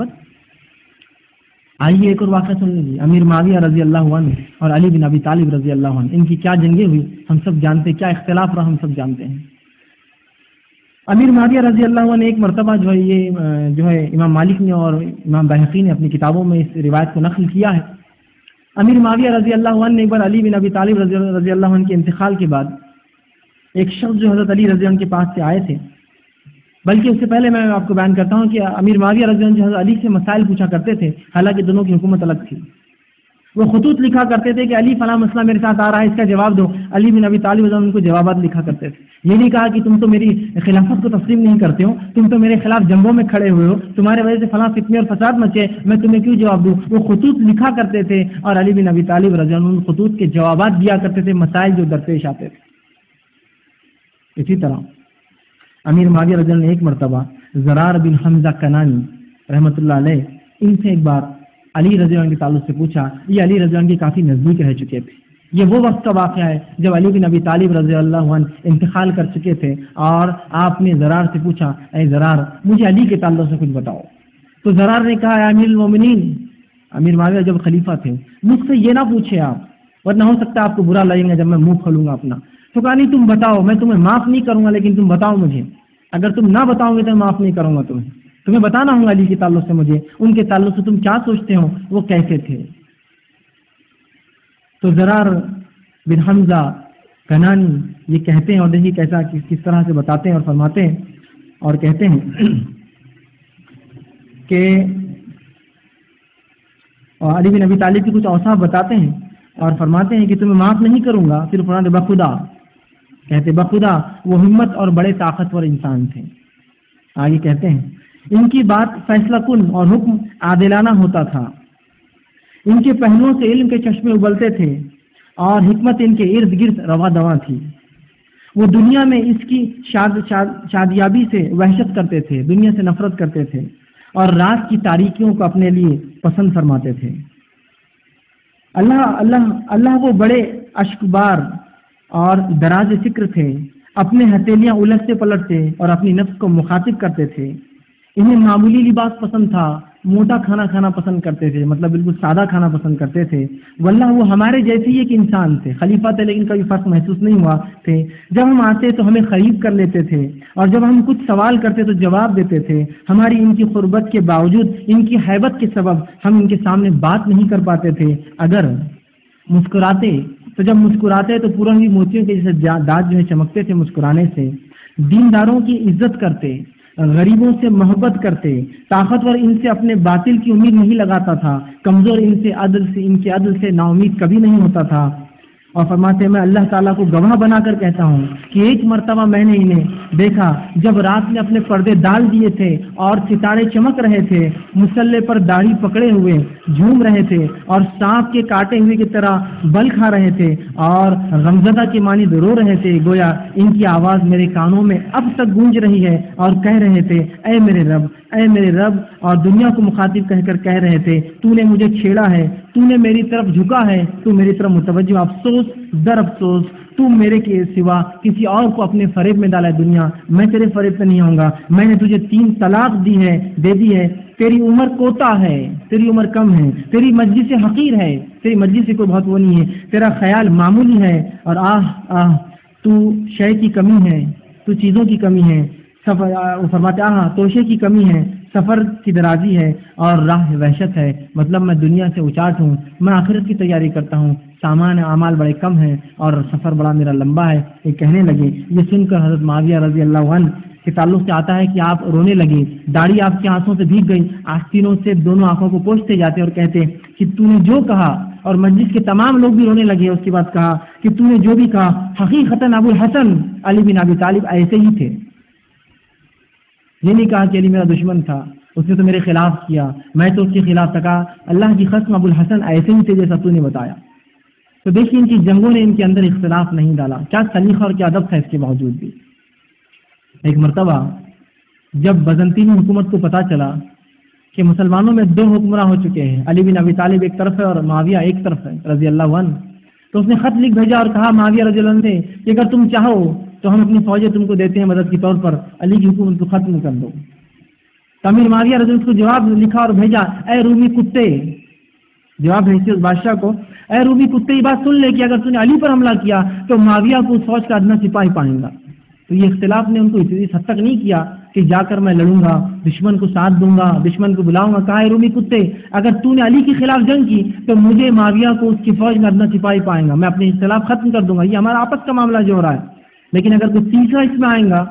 محبت. آئیے ایک اور واقعہ سن لیجیے. امیر معاویہ رضی اللہ عنہ اور علی بن ابی طالب رضی اللہ عنہ، ان کی کیا جنگیں ہوئی ہم سب جانتے ہیں، کیا اختلاف رہا ہم سب جانتے ہیں. امیر معاویہ رضی اللہ عنہ نے ایک مرتبہ جو ہے امام مالک نے اور امام بہقی نے اپنی کتابوں میں اس روایت کو نقل کیا ہے. امیر معاویہ رضی اللہ عنہ نے ایک بار علی بن ابی طالب رضی اللہ عنہ کے انتقال کے بعد ایک شخص جو حضرت علی رضی اللہ عنہ کے پاس سے آئے تھے، بلکہ اس سے پہلے میں آپ کو بیان کرتا ہوں کہ امیر معاویہ رضی اللہ عنہ جو حضرت علی سے مسائل پوچھا کرتے تھے، حالانکہ دونوں کی حکومت الگ تھی. وہ خطوط لکھا کرتے تھے کہ علی فلاں مسئلہ میرے ساتھ آ رہا ہے، اس کا جواب دو. علی بن ابی طالب رضی اللہ عنہ ان کو جوابات لکھا کرتے تھے. یہ نہیں کہا کہ تم تو میری خلافت کو تسلیم نہیں کرتے ہو، تم تو میرے خلاف جنگوں میں کھڑے ہوئے ہو، تمہارے وجہ سے فلاں فتنے اور فساد مچے، میں تمہیں کیوں جواب دوں. وہ خطوط لکھا کرتے تھے اور علی بن ابی طالب رضی اللہ عنہ ان خطوط کے جوابات دیا کرتے تھے مسائل جو درپیش آتے تھے. اسی طرح امیر معاویہ رضی اللہ عنہ نے ایک مرتبہ زرار بن حمزہ کنانی رحمۃ اللہ علیہ ان سے ایک بار علی رضی اللہ عنہ کے تعلق سے پوچھا. یہ علی رضی اللہ عنہ کے کافی نزدیک رہ چکے تھے. یہ وہ وقت کا واقعہ ہے جب علی بن ابی طالب رضی اللہ عنہ انتقال کر چکے تھے اور آپ نے زرار سے پوچھا، اے زرار مجھے علی کے تعلق سے کچھ بتاؤ. تو زرار نے کہا، امیر المومنین، امیر معاویہ جب خلیفہ تھے، مجھ سے یہ نہ پوچھے آپ، ورنہ ہو سکتا ہے آپ کو برا لگے گا جب میں منہ کھولوں گا اپنا. تو کہا نہیں تم بتاؤ، میں تمہیں معاف نہیں کروں گا لیکن تم بتاؤ مجھے. اگر تم نہ بتاؤ گے تو میں معاف نہیں کروں گا تمہیں بتانا ہوگا علی کے تعلق سے مجھے، ان کے تعلق سے تم کیا سوچتے ہو، وہ کیسے تھے. تو زرار بن حمزہ کنانی یہ کہتے ہیں، اور دیکھیے کیسا کس طرح سے بتاتے ہیں اور فرماتے ہیں، اور کہتے ہیں کہ علی بن ابی طالب کی کچھ اوصاف بتاتے ہیں اور فرماتے ہیں کہ تمہیں معاف نہیں کروں گا. پھر فرماتے بخدا، کہتے بخدا وہ ہمت اور بڑے طاقتور انسان تھے. آگے کہتے ہیں ان کی بات فیصلہ کن اور حکم عادلانہ ہوتا تھا. ان کے پہلوؤں سے علم کے چشمے ابلتے تھے اور حکمت ان کے ارد گرد رواں دواں تھی. وہ دنیا میں اس کی شادیابی سے وحشت کرتے تھے، دنیا سے نفرت کرتے تھے اور رات کی تاریکیوں کو اپنے لیے پسند فرماتے تھے. اللہ وہ بڑے اشکبار اور دراز فکر تھے. اپنے ہتھیلیاں الٹتے پلٹتے اور اپنی نفس کو مخاطب کرتے تھے. انہیں معمولی لباس پسند تھا، موٹا کھانا کھانا پسند کرتے تھے، مطلب بالکل سادہ کھانا پسند کرتے تھے. واللہ وہ ہمارے جیسے ہی ایک انسان تھے، خلیفہ تھے لیکن کبھی فرق محسوس نہیں ہوا تھے. جب ہم آتے تو ہمیں قریب کر لیتے تھے اور جب ہم کچھ سوال کرتے تو جواب دیتے تھے. ہماری ان کی قربت کے باوجود ان کی ہیبت کے سبب ہم ان کے سامنے بات نہیں کر پاتے تھے. اگر مسکراتے تو جب مسکراتے تو پورا ہی موتیوں کے جیسے دانت جو ہے چمکتے تھے مسکرانے سے. دینداروں کی عزت کرتے، غریبوں سے محبت کرتے، طاقتور ان سے اپنے باطل کی امید نہیں لگاتا تھا، کمزور ان کے عدل سے نا امید کبھی نہیں ہوتا تھا. اور فرماتے میں اللہ تعالیٰ کو گواہ بنا کر کہتا ہوں کہ ایک مرتبہ میں نے انہیں دیکھا جب رات میں اپنے پردے ڈال دیے تھے اور ستارے چمک رہے تھے، مسلح پر داڑھی پکڑے ہوئے جھوم رہے تھے اور سانپ کے کاٹے ہوئے کی طرح بل کھا رہے تھے اور غمزدہ کے مانند رو رہے تھے. گویا ان کی آواز میرے کانوں میں اب تک گونج رہی ہے اور کہہ رہے تھے اے میرے رب، اے میرے رب، اور دنیا کو مخاطب کہہ کر کہہ رہے تھے تو نے مجھے چھیڑا ہے، تو نے میری طرف جھکا ہے، تو میری طرف متوجہ، افسوس در افسوس تو میرے کے سوا کسی اور کو اپنے فریب میں ڈالا ہے. دنیا میں تیرے فریب پہ نہیں آؤں گا. میں نے تجھے 3 طلاق دے دی ہے. تیری عمر کوتا ہے، تیری عمر کم ہے، تیری مجلس حقیر ہے، تیری مجلس سے کوئی بہت وہ نہیں ہے، تیرا خیال معمولی ہے اور تو شے کی کمی ہے، تو چیزوں کی کمی ہے. فرماتے توشے کی کمی ہے، سفر کی درازی ہے اور راہ وحشت ہے. مطلب میں دنیا سے اچاٹ ہوں، میں آخرت کی تیاری کرتا ہوں، سامان اعمال بڑے کم ہیں اور سفر بڑا میرا لمبا ہے. یہ کہنے لگے. یہ سن کر حضرت معاویہ رضی اللہ عنہ کے تعلق سے آتا ہے کہ آپ رونے لگے، داڑھی آپ کے آنسوں سے بھیگ گئی، آستینوں سے دونوں آنکھوں کو پوچھتے جاتے اور کہتے کہ تو نے جو کہا، اور مجلس کے تمام لوگ بھی رونے لگے. اس کے بعد کہا کہ تو نے جو بھی کہا حقیقتاً ابو الحسن علی بن ابی طالب ایسے ہی تھے. یہ نہیں کہا کہ علی میرا دشمن تھا، اس نے تو میرے خلاف کیا، میں تو اس کے خلاف تھا. اللہ کی قسم ابو الحسن ایسے ہی تھے جیسا تو نے بتایا. تو دیکھیے ان کی جنگوں نے ان کے اندر اختلاف نہیں ڈالا. کیا سلیقہ اور کیا ادب تھا اس کے باوجود بھی. ایک مرتبہ جب بزنطین حکومت کو پتہ چلا کہ مسلمانوں میں 2 حکمراں ہو چکے ہیں، علی بن ابی طالب ایک طرف ہے اور معاویہ ایک طرف ہے رضی اللہ عنہ، تو اس نے خط لکھ بھیجا اور کہا معاویہ رضی اللہ عنہ سے کہ اگر تم چاہو تو ہم اپنی فوجیں تم کو دیتے ہیں مدد کے طور پر، علی کی حکومت کو ختم کر دو. امیر معاویہ رضی اللہ عنہ کو جواب لکھا اور بھیجا، اے رومی کتے، جواب بھیجتے اس بادشاہ کو، اے رومی کتے، یہ بات سن لے کہ اگر تم نے علی پر حملہ کیا تو معاویہ کو اس فوج کا ادنا سپاہی پائیں گا۔ تو یہ اختلاف نے ان کو اس حد تک نہیں کیا کہ جا کر میں لڑوں گا، دشمن کو ساتھ دوں گا، دشمن کو بلاؤں گا۔ کہا، اے رومی کتے، اگر تو نے علی کے خلاف جنگ کی تو مجھے معاویہ کو اس کی فوج میں ادنا سپاہی پائیں گا، میں اپنے اختلاف ختم کر دوں گا، یہ ہمارا آپس کا معاملہ جو ہو رہا ہے۔ لیکن اگر کوئی تیسرا اس میں آئے گا